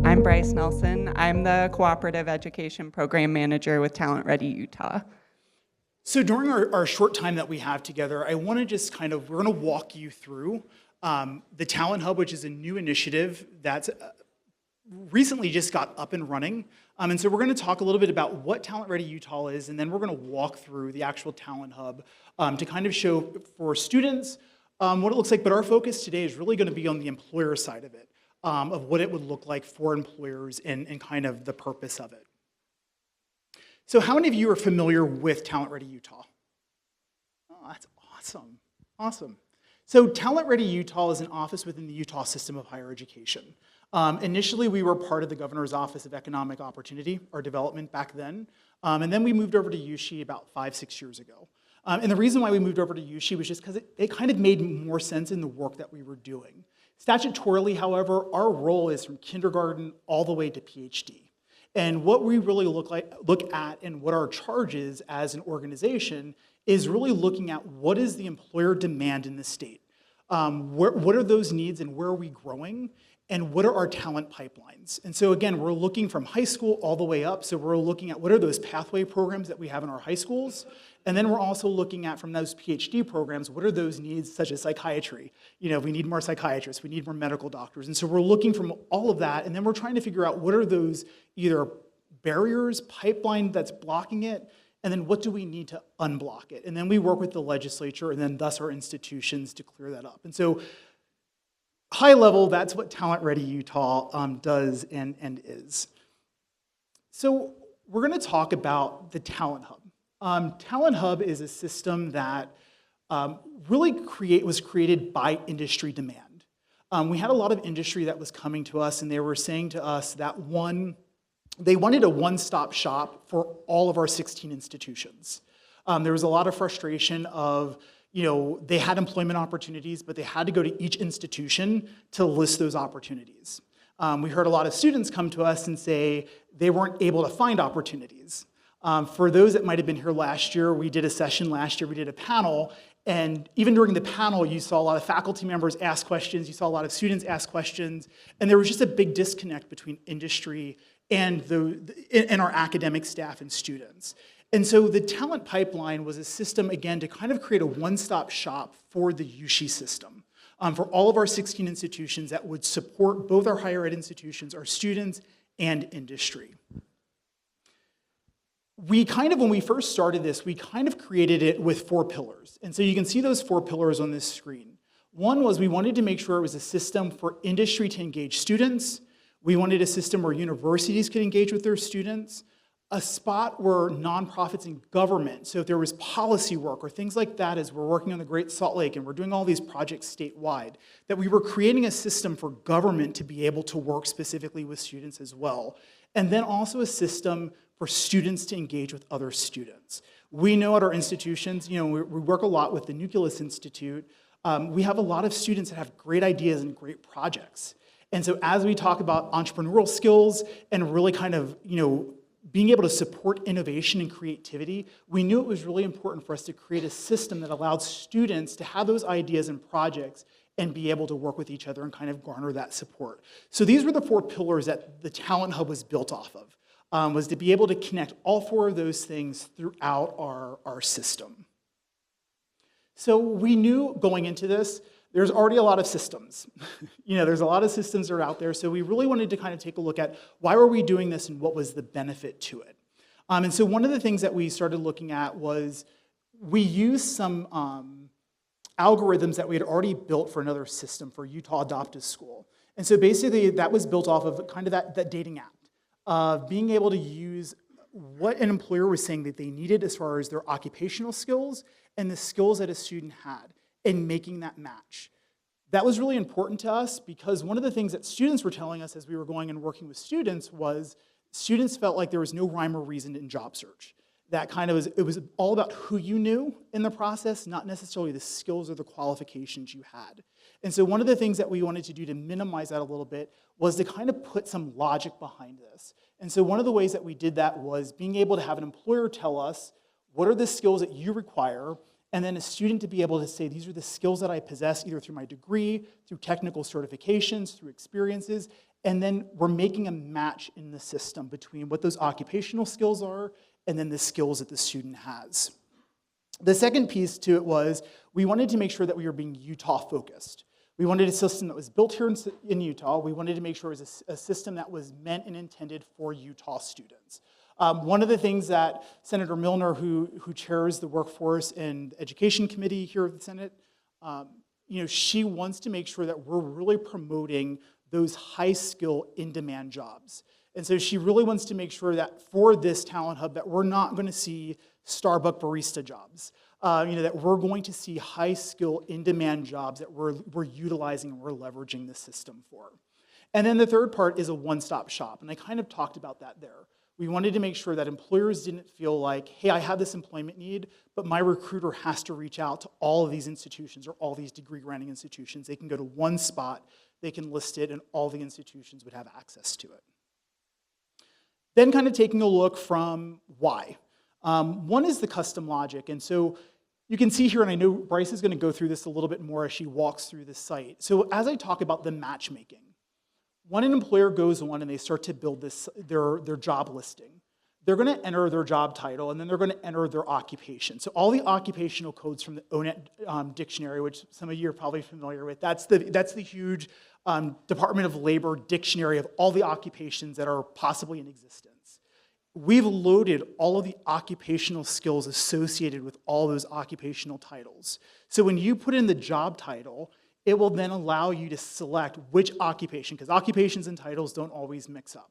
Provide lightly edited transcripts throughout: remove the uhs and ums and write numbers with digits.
I'm Bryce Nelson. I'm the Cooperative Education Program Manager with Talent Ready Utah. So during our short time that we have together, I want to just we're going to walk you through the Talent Hub, which is a new initiative that's recently just got up and running. And so we're going to talk a little bit about what Talent Ready Utah is, and then we're going to walk through the actual Talent Hub to kind of show for students what it looks like. But our focus today is really going to be on the employer side of it. Of what it would look like for employers and kind of the purpose of it. So how many of you are familiar with Talent Ready Utah? Oh, that's awesome. Awesome. So Talent Ready Utah is an office within the Utah system of higher education. Initially, we were part of the Governor's Office of Economic Opportunity, or Development back then. And then we moved over to USHE about 5-6 years ago. And the reason why we moved over to USHE was just because it kind of made more sense in the work that we were doing. Statutorily, however, our role is from kindergarten all the way to PhD. And what we really look at and what our charge is as an organization is really looking at what is the employer demand in the state. What are those needs and where are we growing? And what are our talent pipelines? And so again, we're looking from high school all the way up. So we're looking at what are those pathway programs that we have in our high schools. And then we're also looking at, from those PhD programs, what are those needs such as psychiatry? You know, we need more psychiatrists, we need more medical doctors. And so we're looking from all of that, and then we're trying to figure out what are those either barriers, pipeline that's blocking it, and then what do we need to unblock it? And then we work with the legislature and then thus our institutions to clear that up. And so high level, that's what Talent Ready Utah does and is. So we're gonna talk about the Talent Hub. Talent Hub is a system that really was created by industry demand. We had a lot of industry that was coming to us, and they were saying to us that they wanted a one-stop shop for all of our 16 institutions. There was a lot of frustration of, they had employment opportunities, but they had to go to each institution to list those opportunities. We heard a lot of students come to us and say they weren't able to find opportunities. For those that might have been here last year, we did a session last year, we did a panel, and even during the panel, you saw a lot of faculty members ask questions, you saw a lot of students ask questions, and there was just a big disconnect between industry and our academic staff and students. And so the talent pipeline was a system, again, to kind of create a one-stop shop for the USHE system, for all of our 16 institutions that would support both our higher ed institutions, our students, and industry. When we first started this, we kind of created it with 4 pillars. And so you can see those 4 pillars on this screen. One was we wanted to make sure it was a system for industry to engage students. We wanted a system where universities could engage with their students, a spot where nonprofits and government, so if there was policy work or things like that as we're working on the Great Salt Lake and we're doing all these projects statewide, that we were creating a system for government to be able to work specifically with students as well. And then also a system for students to engage with other students. We know at our institutions, we work a lot with the Nucleus Institute. We have a lot of students that have great ideas and great projects. And so as we talk about entrepreneurial skills and really kind of, being able to support innovation and creativity, we knew it was really important for us to create a system that allowed students to have those ideas and projects and be able to work with each other and kind of garner that support. So these were the 4 pillars that the Talent Hub was built off of, was to be able to connect all 4 of those things throughout our system. So we knew going into this, there's already a lot of systems. There's a lot of systems that are out there, so we really wanted to kind of take a look at why were we doing this and what was the benefit to it. And so one of the things that we started looking at was we used some algorithms that we had already built for another system, for Utah Adoptive School. And so basically that was built off of kind of that dating app, of being able to use what an employer was saying that they needed as far as their occupational skills and the skills that a student had, and making that match. That was really important to us because one of the things that students were telling us as we were going and working with students was students felt like there was no rhyme or reason in job search. That kind of it was all about who you knew in the process, not necessarily the skills or the qualifications you had. And so one of the things that we wanted to do to minimize that a little bit was to kind of put some logic behind this. And so one of the ways that we did that was being able to have an employer tell us, what are the skills that you require? And then a student to be able to say, these are the skills that I possess, either through my degree, through technical certifications, through experiences, and then we're making a match in the system between what those occupational skills are and then the skills that the student has. The second piece to it was we wanted to make sure that we were being Utah-focused. We wanted a system that was built here in Utah. We wanted to make sure it was a system that was meant and intended for Utah students. One of the things that Senator Milner, who chairs the Workforce and Education Committee here at the Senate, she wants to make sure that we're really promoting those high-skill, in-demand jobs. And so she really wants to make sure that for this talent hub that we're not going to see Starbucks barista jobs, that we're going to see high-skill, in-demand jobs that we're utilizing and we're leveraging the system for. And then the third part is a one-stop shop, and I kind of talked about that there. We wanted to make sure that employers didn't feel like, hey, I have this employment need, but my recruiter has to reach out to all of these institutions or all these degree-granting institutions. They can go to one spot, they can list it, and all the institutions would have access to it. Then kind of taking a look from why. One is the custom logic, and so you can see here, and I know Bryce is going to go through this a little bit more as she walks through the site. So as I talk about the matchmaking, when an employer goes on and they start to build their job listing, they're going to enter their job title, and then they're going to enter their occupation. So all the occupational codes from the ONET dictionary, which some of you are probably familiar with, that's the huge Department of Labor dictionary of all the occupations that are possibly in existence. We've loaded all of the occupational skills associated with all those occupational titles. So when you put in the job title, it will then allow you to select which occupation, because occupations and titles don't always mix up.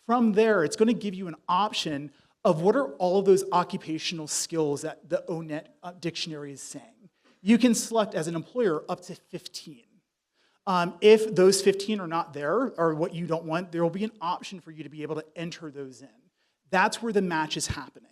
From there, it's going to give you an option of what are all of those occupational skills that the ONET dictionary is saying. You can select as an employer up to 15. If those 15 are not there, or what you don't want, there will be an option for you to be able to enter those in. That's where the match is happening.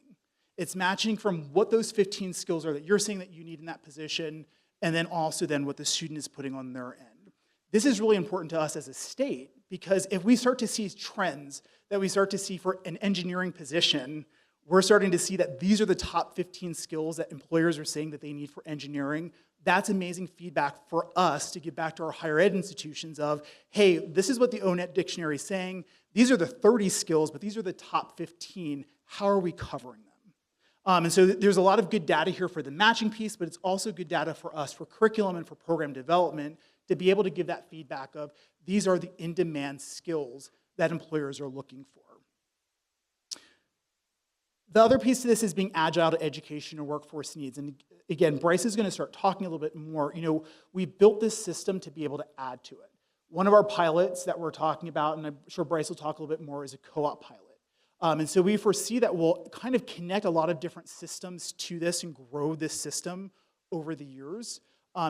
It's matching from what those 15 skills are that you're saying that you need in that position, and then also then what the student is putting on their end. This is really important to us as a state, because if we start to see trends that we start to see for an engineering position, we're starting to see that these are the top 15 skills that employers are saying that they need for engineering. That's amazing feedback for us to give back to our higher ed institutions of, hey, this is what the ONET dictionary is saying. These are the 30 skills, but these are the top 15. How are we covering them? And so there's a lot of good data here for the matching piece, but it's also good data for us for curriculum and for program development to be able to give that feedback of these are the in-demand skills that employers are looking for. The other piece of this is being agile to education and workforce needs. And again, Bryce is going to start talking a little bit more. We built this system to be able to add to it. One of our pilots that we're talking about, and I'm sure Bryce will talk a little bit more, is a co-op pilot. And so we foresee that we'll kind of connect a lot of different systems to this and grow this system over the years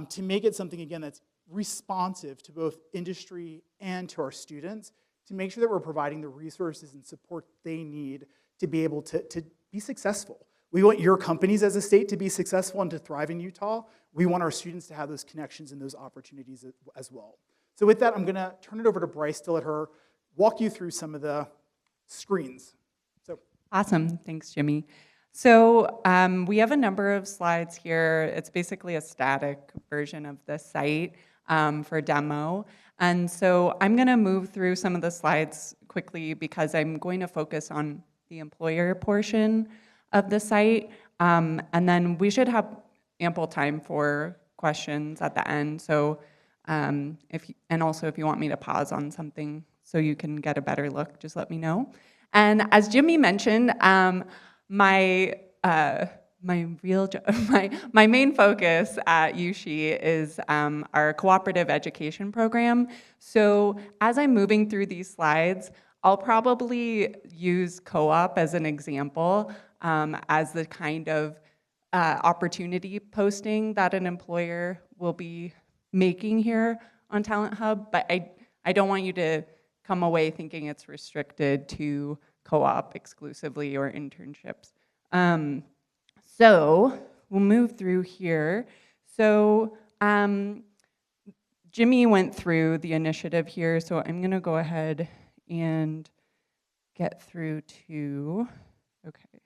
to make it something, again, that's responsive to both industry and to our students, to make sure that we're providing the resources and support they need to be able to be successful. We want your companies as a state to be successful and to thrive in Utah. We want our students to have those connections and those opportunities as well. So with that, I'm going to turn it over to Bryce to let her walk you through some of the screens. Awesome. Thanks, Jimmy. So we have a number of slides here. It's basically a static version of the site for demo. And so I'm going to move through some of the slides quickly because I'm going to focus on the employer portion of the site. And then we should have ample time for questions at the end. So and also if you want me to pause on something so you can get a better look, just let me know. And as Jimmy mentioned, my main focus at USHE is our cooperative education program. So as I'm moving through these slides, I'll probably use co-op as an example as the kind of opportunity posting that an employer will be making here on Talent Hub, but I don't want you to come away thinking it's restricted to co-op exclusively or internships. So we'll move through here. So Jimmy went through the initiative here, so I'm going to go ahead and get through to, okay.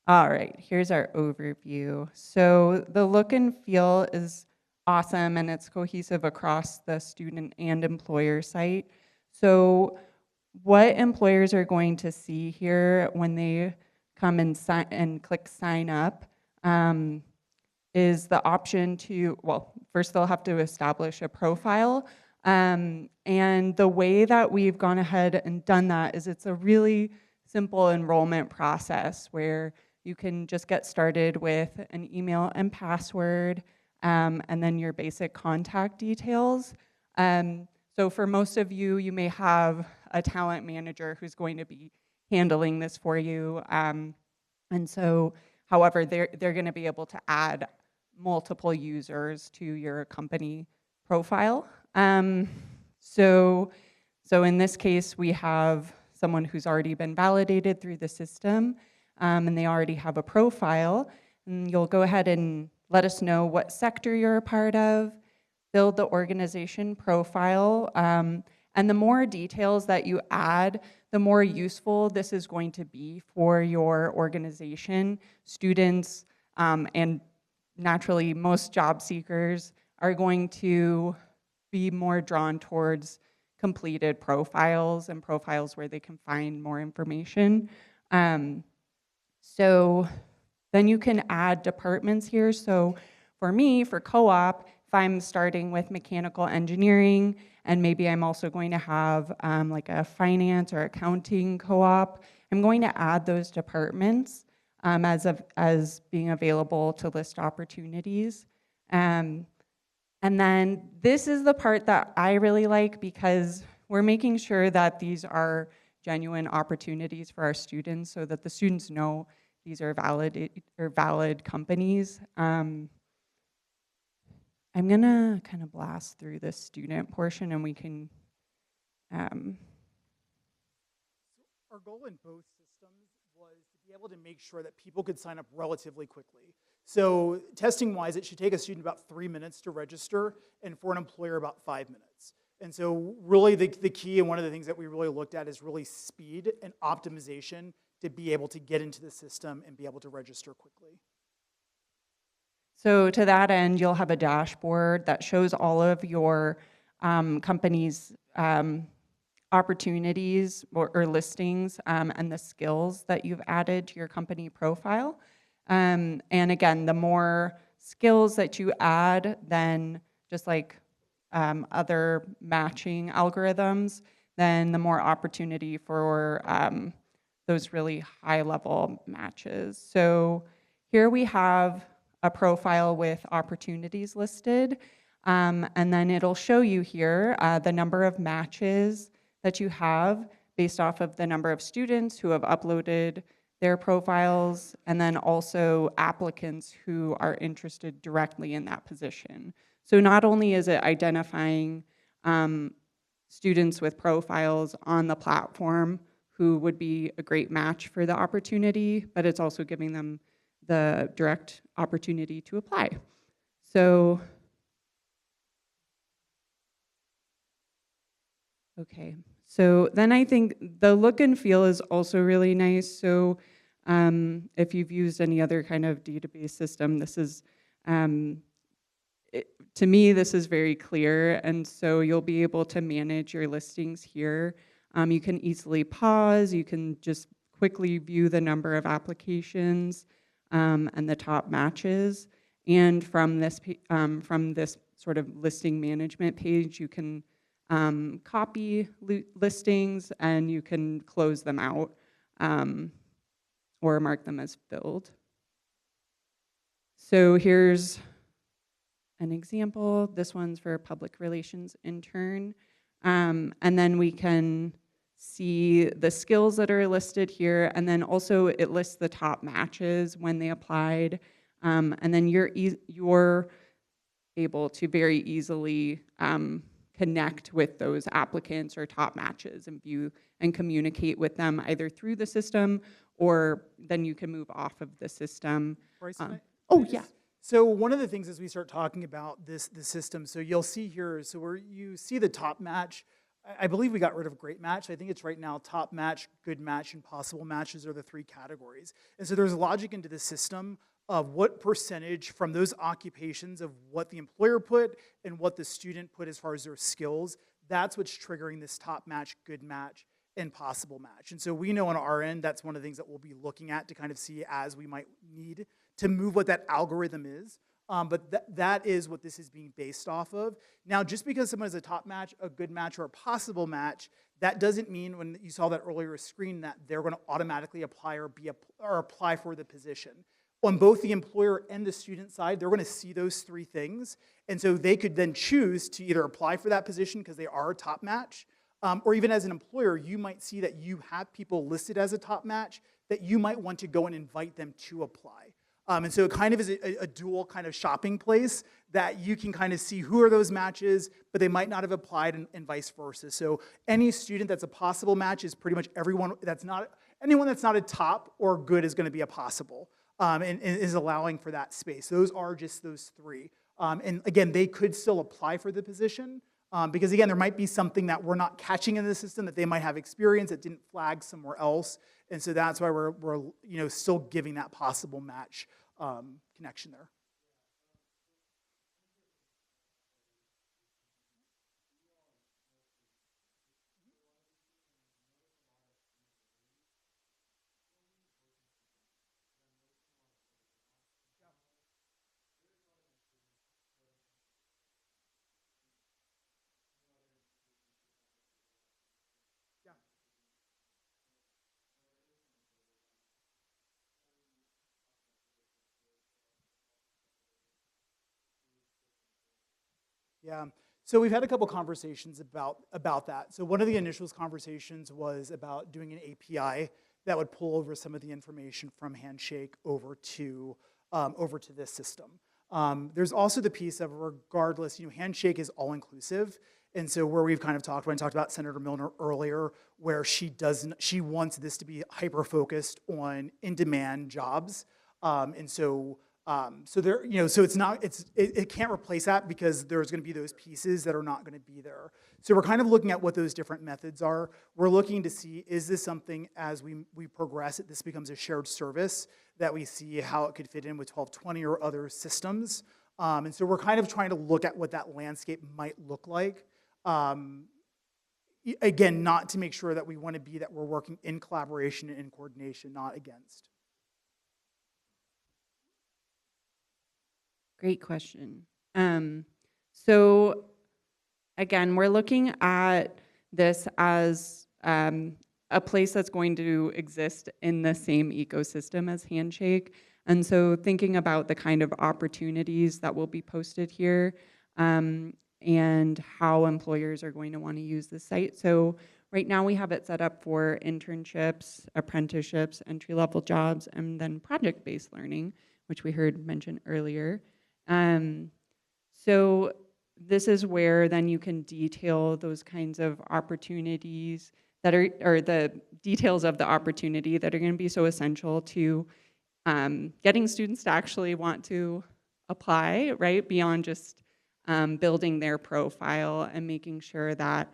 All right, here's our overview. So the look and feel is awesome, and it's cohesive across the student and employer site. So what employers are going to see here when they come and click sign up is the option to, well, first they'll have to establish a profile. And the way that we've gone ahead and done that is it's a really simple enrollment process where you can just get started with an email and password, and then your basic contact details. So for most of you, you may have a talent manager who's going to be handling this for you. And so, however, they're going to be able to add multiple users to your company profile. So in this case, we have someone who's already been validated through the system, and they already have a profile. And you'll go ahead and let us know what sector you're a part of, build the organization profile, and the more details that you add, the more useful this is going to be for your organization. Students and naturally most job seekers are going to be more drawn towards completed profiles and profiles where they can find more information. So then you can add departments here. So for me, for co-op, if I'm starting with mechanical engineering, and maybe I'm also going to have like a finance or accounting co-op, I'm going to add those departments as being available to list opportunities. And then this is the part that I really like because we're making sure that these are genuine opportunities for our students so that the students know these are valid companies. I'm gonna kind of blast through this student portion and we can. Our goal in both systems was to be able to make sure that people could sign up relatively quickly. So testing-wise, it should take a student about 3 minutes to register, and for an employer, about 5 minutes. And so really the key and one of the things that we really looked at is really speed and optimization to be able to get into the system and be able to register quickly. So to that end, you'll have a dashboard that shows all of your company's opportunities or listings and the skills that you've added to your company profile. And again, the more skills that you add, then just like other matching algorithms, then the more opportunity for those really high-level matches. So here we have a profile with opportunities listed, and then it'll show you here the number of matches that you have based off of the number of students who have uploaded their profiles, and then also applicants who are interested directly in that position. So not only is it identifying students with profiles on the platform who would be a great match for the opportunity, but it's also giving them the direct opportunity to apply. So, okay. So then I think the look and feel is also really nice. So if you've used any other kind of database system, this is, to me, this is very clear. And so you'll be able to manage your listings here. You can easily pause. You can just quickly view the number of applications and the top matches. And from this sort of listing management page, you can copy listings and you can close them out or mark them as filled. So here's an example. This one's for a public relations intern. And then we can see the skills that are listed here, and then also it lists the top matches when they applied. And then you're able to very easily connect with those applicants or top matches and view and communicate with them either through the system, or then you can move off of the system. Bryce, Oh, yeah. So one of the things as we start talking about the system, so you'll see here, so where you see the top match, I believe we got rid of great match. I think it's right now top match, good match, and possible matches are the 3 categories. And so there's logic into the system of what percentage from those occupations of what the employer put and what the student put as far as their skills, that's what's triggering this top match, good match, and possible match. And so we know on our end, that's one of the things that we'll be looking at to kind of see as we might need to move what that algorithm is. But that is what this is being based off of. Now, just because someone is a top match, a good match, or a possible match, that doesn't mean when you saw that earlier screen that they're going to automatically apply or apply for the position. On both the employer and the student side, they're going to see those 3 things. And so they could then choose to either apply for that position because they are a top match, or even as an employer, you might see that you have people listed as a top match that you might want to go and invite them to apply. And so it kind of is a dual kind of shopping place that you can kind of see who are those matches, but they might not have applied and vice versa. So any student that's a possible match is pretty much anyone that's not a top or good is going to be a possible, and is allowing for that space. Those are just those 3. And again, they could still apply for the position because again, there might be something that we're not catching in the system that they might have experience that didn't flag somewhere else. And so that's why we're still giving that possible match connection there. Yeah, so we've had a couple conversations about that. So one of the initial conversations was about doing an API that would pull over some of the information from Handshake over to this system. There's also the piece of regardless, Handshake is all-inclusive. And so where we've kind of talked, when I talked about Senator Milner earlier, where she wants this to be hyper-focused on in-demand jobs. So there, so it can't replace that because there's going to be those pieces that are not going to be there. So we're kind of looking at what those different methods are. We're looking to see, is this something as we progress, this becomes a shared service that we see how it could fit in with 1220 or other systems. And so we're kind of trying to look at what that landscape might look like. Again, not to make sure that we want to be that we're working in collaboration and in coordination, not against. Great question. So again, we're looking at this as a place that's going to exist in the same ecosystem as Handshake. And so thinking about the kind of opportunities that will be posted here and how employers are going to want to use the site. So right now we have it set up for internships, apprenticeships, entry-level jobs, and then project-based learning, which we heard mentioned earlier. So this is where then you can detail those kinds of opportunities that are, or the details of the opportunity that are going to be so essential to getting students to actually want to apply, right? Beyond just building their profile and making sure that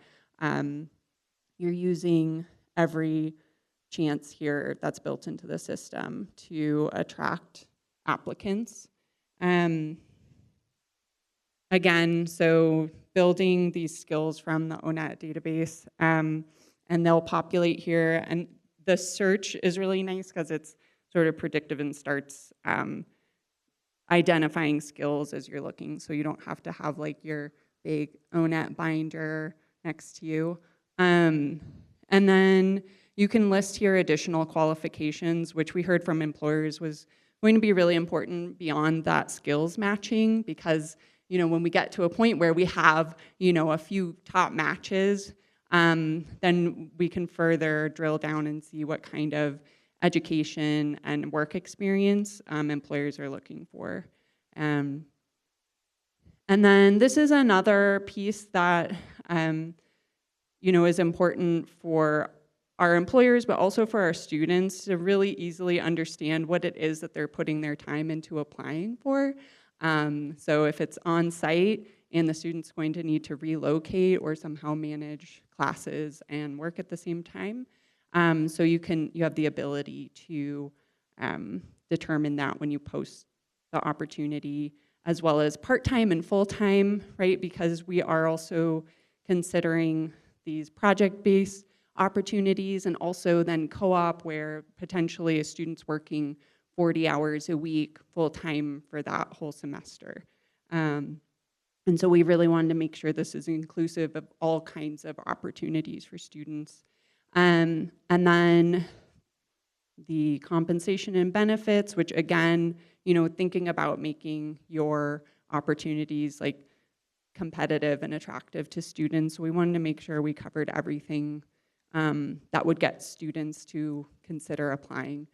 you're using every chance here that's built into the system to attract applicants. Again, so building these skills from the ONET database, and they'll populate here. And the search is really nice because it's sort of predictive and starts identifying skills as you're looking, so you don't have to have like your big ONET binder next to you. And then you can list here additional qualifications, which we heard from employers was going to be really important beyond that skills matching, because when we get to a point where we have a few top matches, then we can further drill down and see what kind of education and work experience employers are looking for. And And then this is another piece that is important for our employers, but also for our students to really easily understand what it is that they're putting their time into applying for. So if it's on site and the student's going to need to relocate or somehow manage classes and work at the same time, so you have the ability to determine that when you post the opportunity, as well as part-time and full-time, right? Because we are also considering these project-based opportunities and also then co-op where potentially a student's working 40 hours a week full-time for that whole semester. And so we really wanted to make sure this is inclusive of all kinds of opportunities for students. And then the compensation and benefits, which again, thinking about making your opportunities like competitive and attractive to students. We wanted to make sure we covered everything that would get students to consider applying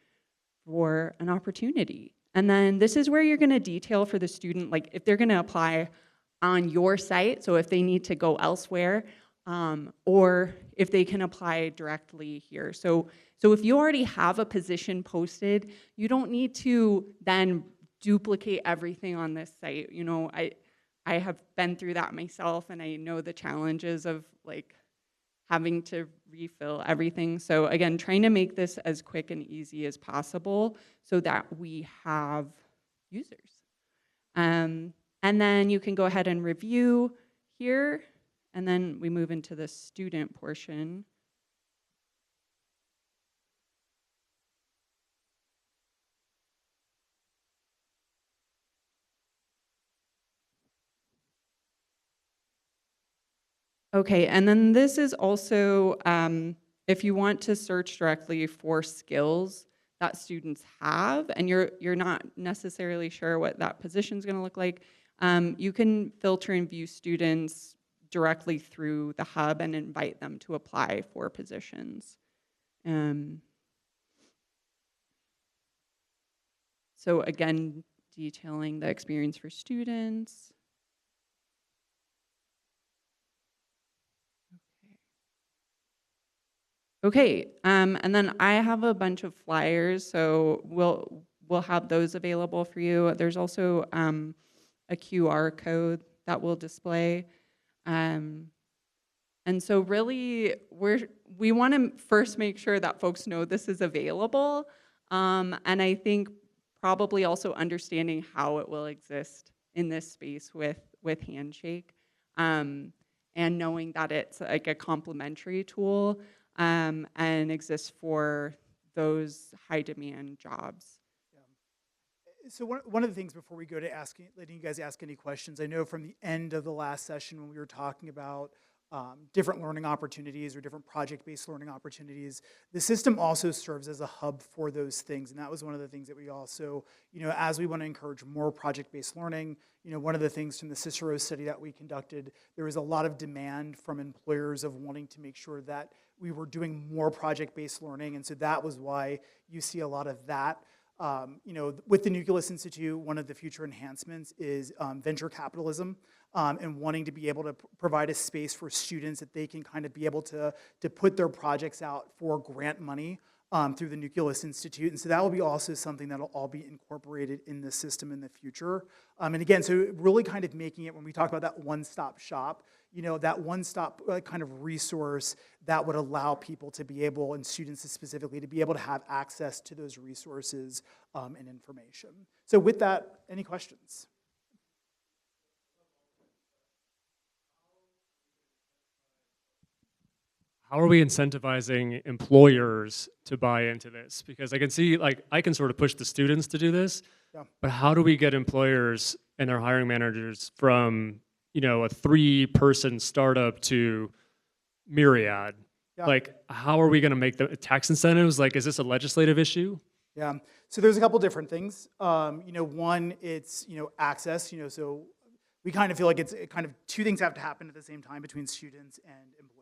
for an opportunity. And then this is where you're gonna detail for the student, like if they're gonna apply on your site, so if they need to go elsewhere, or if they can apply directly here. So if you already have a position posted, you don't need to then duplicate everything on this site. I have been through that myself, and I know the challenges of like having to refill everything. So again, trying to make this as quick and easy as possible so that we have users. And then you can go ahead and review here, and then we move into the student portion. Okay, and then this is also, if you want to search directly for skills that students have, and you're not necessarily sure what that position is going to look like, you can filter and view students directly through the hub and invite them to apply for positions. So again, detailing the experience for students. Okay, and then I have a bunch of flyers, so we'll have those available for you. There's also a QR code that we'll display. And so really, we want to first make sure that folks know this is available, and I think probably also understanding how it will exist in this space with Handshake, and knowing that it's like a complementary tool. And exists for those high demand jobs. Yeah. So one of the things before we go to letting you guys ask any questions, I know from the end of the last session when we were talking about different learning opportunities or different project-based learning opportunities, the system also serves as a hub for those things. And that was one of the things that we also, as we want to encourage more project-based learning, one of the things from the Cicero study that we conducted, there was a lot of demand from employers of wanting to make sure that we were doing more project-based learning. And so that was why you see a lot of that. With the Nucleus Institute, one of the future enhancements is venture capitalism. And wanting to be able to provide a space for students that they can kind of be able to put their projects out for grant money through the Nucleus Institute. And so that will be also something that will all be incorporated in the system in the future. And again, so really kind of making it, when we talk about that one-stop shop, that one-stop kind of resource that would allow people to be able, and students specifically, to be able to have access to those resources and information. So with that, any questions? How are we incentivizing employers to buy into this? Because I can see, like, I can sort of push the students to do this, Yeah. but how do we get employers and their hiring managers from, a 3-person startup to myriad? Yeah. Like, how are we going to make the tax incentives? Like, is this a legislative issue? Yeah, so there's a couple different things. One, it's, access, so we kind of feel like it's kind of two things have to happen at the same time between students and employers.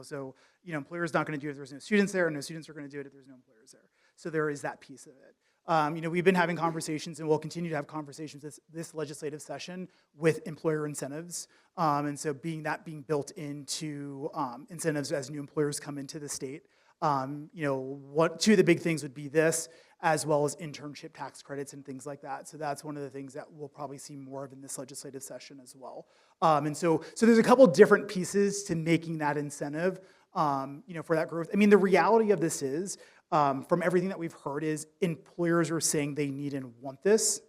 So employers not going to do it if there's no students there, and no students are going to do it if there's no employers there. So there is that piece of it. We've been having conversations, and we'll continue to have conversations this legislative session with employer incentives. And so being built into incentives as new employers come into the state. Two of the big things would be this, as well as internship tax credits and things like that. So that's one of the things that we'll probably see more of in this legislative session as well. And so there's a couple different pieces to making that incentive, for that growth. I mean, the reality of this is, from everything that we've heard, is employers are saying they need and want this.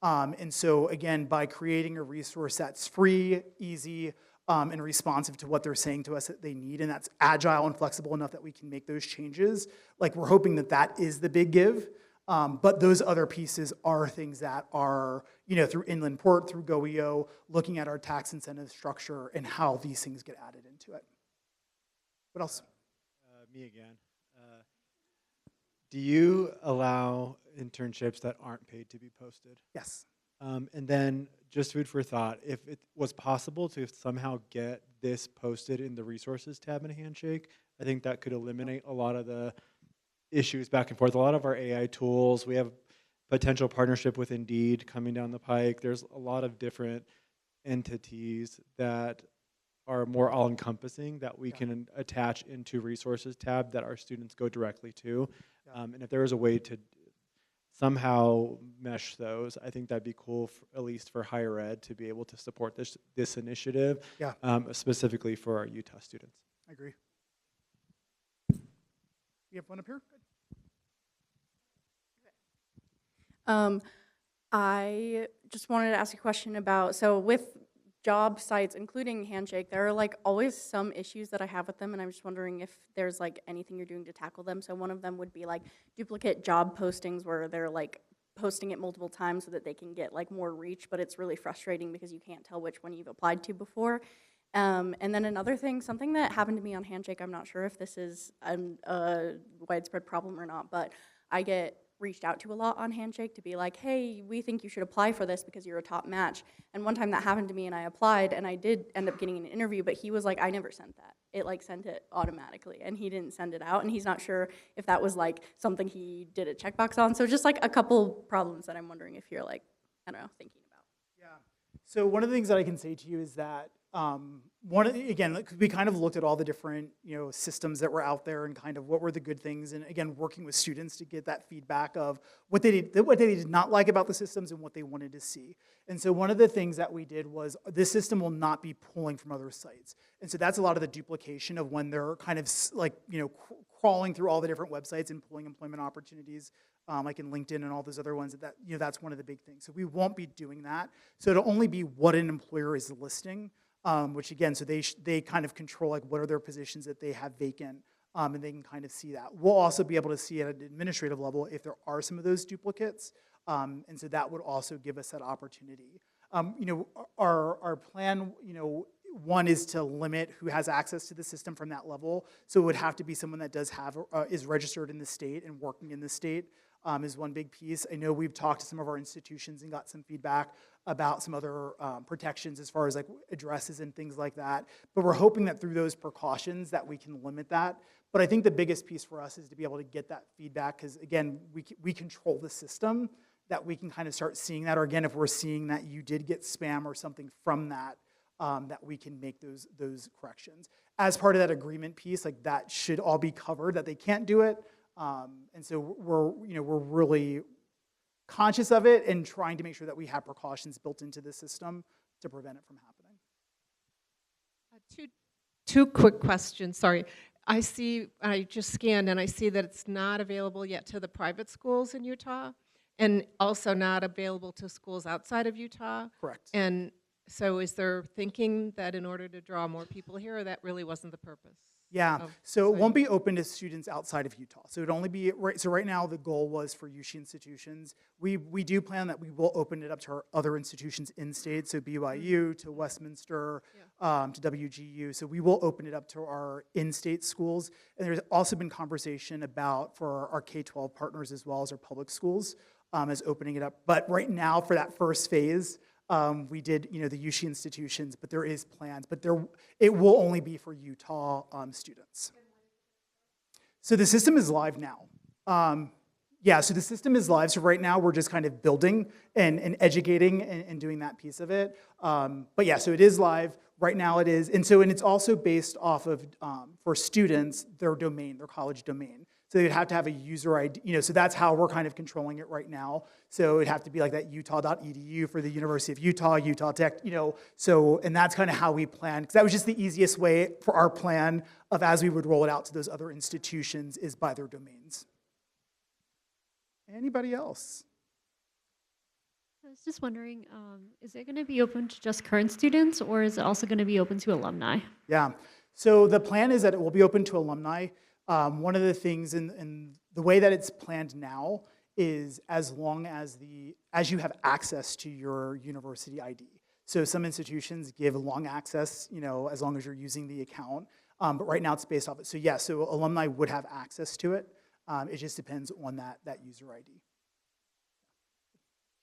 And so again, by creating a resource that's free, easy, and responsive to what they're saying to us that they need, and that's agile and flexible enough that we can make those changes, like we're hoping that is the big give. But those other pieces are things that are, through Inland Port, through GoEO, looking at our tax incentive structure and how these things get added into it. What else? Me again. Do you allow internships that aren't paid to be posted? Yes. And then just food for thought, if it was possible to somehow get this posted in the resources tab in Handshake, I think that could eliminate a lot of the issues back and forth. A lot of our AI tools, we have potential partnership with Indeed coming down the pike. There's a lot of different entities that are more all-encompassing that we can attach into resources tab that our students go directly to. And if there was a way to somehow mesh those, I think that'd be cool, at least for higher ed, to be able to support this initiative, specifically for our Utah students. I agree. You have one up here? I just wanted to ask a question about, so with job sites, including Handshake, there are always some issues that I have with them, and I'm just wondering if there's anything you're doing to tackle them. So one of them would be duplicate job postings where they're posting it multiple times so that they can get more reach, but it's really frustrating because you can't tell which one you've applied to before. And then another thing, something that happened to me on Handshake, I'm not sure if this is a widespread problem or not, but I get reached out to a lot on Handshake to be like, hey, we think you should apply for this because you're a top match. And one time that happened to me and I applied and I did end up getting an interview, but he was like, I never sent that. It sent it automatically and he didn't send it out and he's not sure if that was something he did a checkbox on. So just a couple problems that I'm wondering if you're I don't know, thinking about. Yeah. So one of the things that I can say to you is that again, we kind of looked at all the different systems that were out there and kind of what were the good things, and again, working with students to get that feedback of what they did not like about the systems and what they wanted to see. And so one of the things that we did was this system will not be pulling from other sites, and so that's a lot of the duplication of when they're kind of crawling through all the different websites and pulling employment opportunities. Like in LinkedIn and all those other ones, that's one of the big things. So we won't be doing that. So it'll only be what an employer is listing. Which again, so they kind of control what are their positions that they have vacant, and they can kind of see that. We'll also be able to see at an administrative level if there are some of those duplicates, and so that would also give us that opportunity. Our plan, one is to limit who has access to the system from that level. So it would have to be someone that is registered in the state and working in the state. Is one big piece. I know we've talked to some of our institutions and got some feedback about some other protections as far as addresses and things like that. But we're hoping that through those precautions that we can limit that. But I think the biggest piece for us is to be able to get that feedback because again, we control the system, that we can kind of start seeing that. Or again, if we're seeing that you did get spam or something from that, that we can make those corrections. As part of that agreement piece, that should all be covered, that they can't do it. And so we're really conscious of it and trying to make sure that we have precautions built into the system to prevent it from happening. Two quick questions, sorry. I just scanned and I see that it's not available yet to the private schools in Utah and also not available to schools outside of Utah. Correct. And so is there thinking that in order to draw more people here, or that really wasn't the purpose? Yeah, so it won't be open to students outside of Utah. So it'd only be, so right now the goal was for UC institutions. We do plan that we will open it up to our other institutions in state, so BYU, to Westminster, to WGU. So we will open it up to our in-state schools. And there's also been conversation about for our K-12 partners as well as our public schools as opening it up. But right now for that first phase, we did, the UC institutions, but there is plans, but it will only be for Utah students. So the system is live now. Yeah, so the system is live. So right now we're just kind of building and educating and doing that piece of it. But yeah, so it is live. Right now it is. And it's also based off of, for students, their domain, their college domain. So they'd have to have a user ID, so that's how we're kind of controlling it right now. So it'd have to be like that utah.edu for the University of Utah, Utah Tech, and that's kind of how we plan, because that was just the easiest way for our plan of as we would roll it out to those other institutions is by their domains. Anybody else? I was just wondering, is it going to be open to just current students, or is it also going to be open to alumni? Yeah, so the plan is that it will be open to alumni. One of the things in the way that it's planned now is as long as you have access to your university ID. So some institutions give long access, as long as you're using the account. But right now it's based off it. So yeah, so alumni would have access to it. It just depends on that user ID.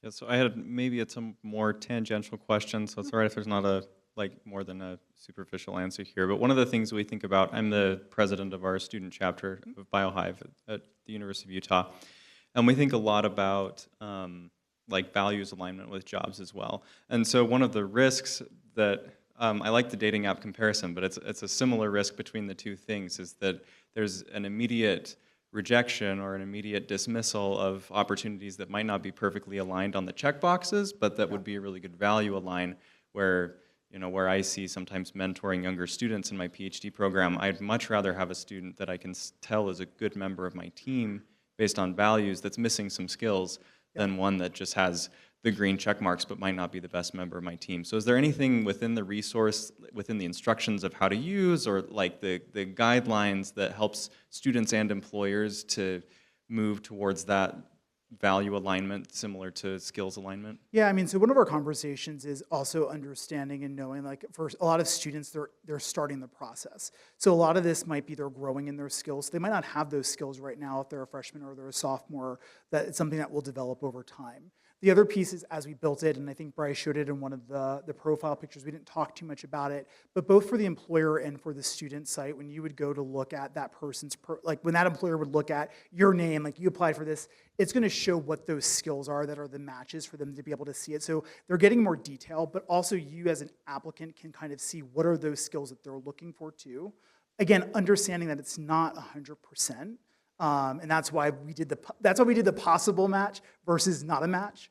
Yeah, so I had maybe it's a more tangential question, so it's all right if there's not more than a superficial answer here. But one of the things we think about, I'm the president of our student chapter of BioHive at the University of Utah, and we think a lot about values alignment with jobs as well. And so one of the risks that I like the dating app comparison, but it's a similar risk between the two things, is that there's an immediate rejection or an immediate dismissal of opportunities that might not be perfectly aligned on the checkboxes, but that would be a really good value align where I see sometimes mentoring younger students in my PhD program. I'd much rather have a student that I can tell is a good member of my team based on values that's missing some skills than one that just has the green check marks but might not be the best member of my team. So is there anything within the resource, within the instructions of how to use, or the guidelines that helps students and employers to move towards that value alignment similar to skills alignment? Yeah, so one of our conversations is also understanding and knowing, for a lot of students, they're starting the process. So a lot of this might be they're growing in their skills. They might not have those skills right now if they're a freshman or they're a sophomore. That it's something that will develop over time. The other piece is, as we built it, and I think Bryce showed it in one of the profile pictures, we didn't talk too much about it, but both for the employer and for the student site, when you would go to look at that person's, when that employer would look at your name, you applied for this, it's gonna show what those skills are that are the matches for them to be able to see it. So they're getting more detail, but also you as an applicant can kind of see what are those skills that they're looking for too. Again, understanding that it's not 100%. And that's why we did the possible match versus not a match,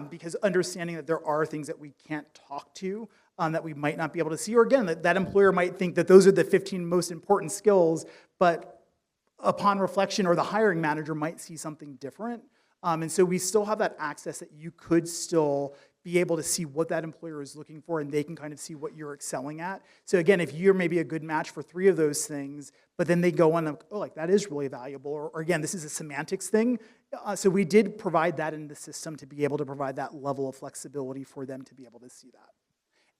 because understanding that there are things that we can't talk to, that we might not be able to see, or again, that employer might think that those are the 15 most important skills, but upon reflection, or the hiring manager might see something different. And so we still have that access that you could still be able to see what that employer is looking for, and they can kind of see what you're excelling at. So again, if you're maybe a good match for 3 of those things, but then they go on, that is really valuable, or again, this is a semantics thing. So we did provide that in the system to be able to provide that level of flexibility for them to be able to see that.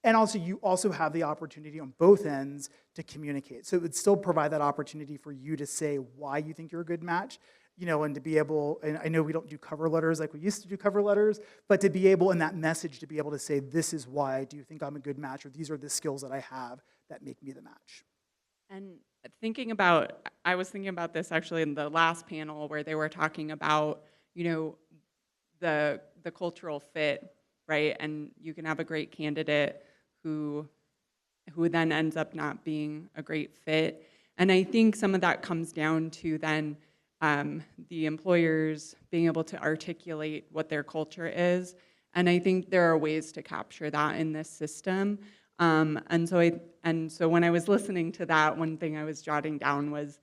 And also, you also have the opportunity on both ends to communicate. So it would still provide that opportunity for you to say why you think you're a good match, and to be able, and I know we don't do cover letters like we used to do cover letters, but to be able, in that message, to be able to say, this is why I do think I'm a good match, or these are the skills that I have that make me the match. And I was thinking about this actually in the last panel where they were talking about, the cultural fit, right? And you can have a great candidate who then ends up not being a great fit. And I think some of that comes down to then the employers being able to articulate what their culture is. And I think there are ways to capture that in this system. And so when I was listening to that, one thing I was jotting down was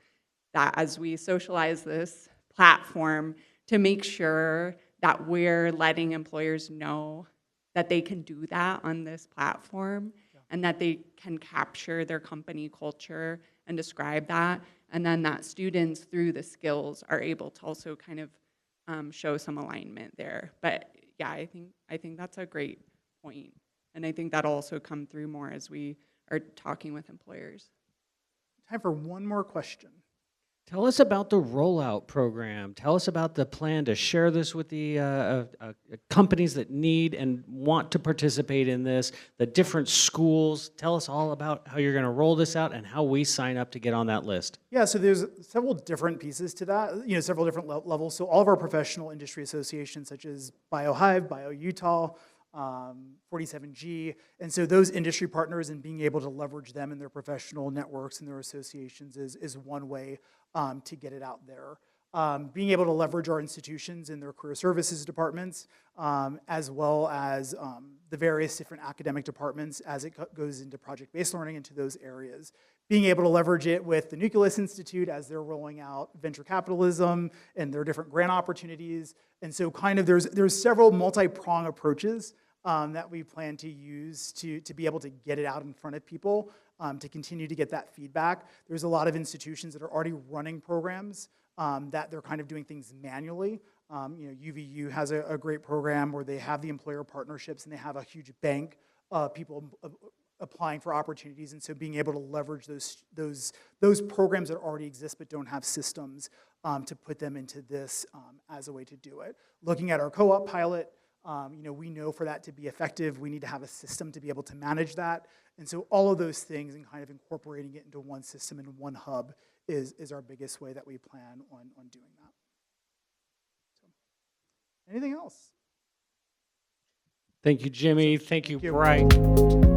that as we socialize this platform, to make sure that we're letting employers know that they can do that on this platform, and that they can capture their company culture and describe that, and then that students through the skills are able to also kind of show some alignment there. But yeah, I think that's a great point. And I think that'll also come through more as we are talking with employers. Time for one more question. Tell us about the rollout program. Tell us about the plan to share this with the companies that need and want to participate in this, the different schools. Tell us all about how you're going to roll this out and how we sign up to get on that list. Yeah, so there's several different pieces to that, several different levels. So all of our professional industry associations, such as BioHive, BioUtah, 47G, and so those industry partners and being able to leverage them in their professional networks and their associations is one way to get it out there. Being able to leverage our institutions in their career services departments, as well as the various different academic departments as it goes into project-based learning into those areas. Being able to leverage it with the Nucleus Institute as they're rolling out venture capitalism and their different grant opportunities. And so kind of there's several multi-prong approaches that we plan to use to be able to get it out in front of people, to continue to get that feedback. There's a lot of institutions that are already running programs that they're kind of doing things manually. UVU has a great program where they have the employer partnerships and they have a huge bank of people applying for opportunities, and so being able to leverage those programs that already exist but don't have systems to put them into this as a way to do it. Looking at our co-op pilot, we know for that to be effective, we need to have a system to be able to manage that, and so all of those things and kind of incorporating it into one system and one hub is our biggest way that we plan on doing that. So, anything else? Thank you, Jimmy. Thank you, Thank you. Bryce.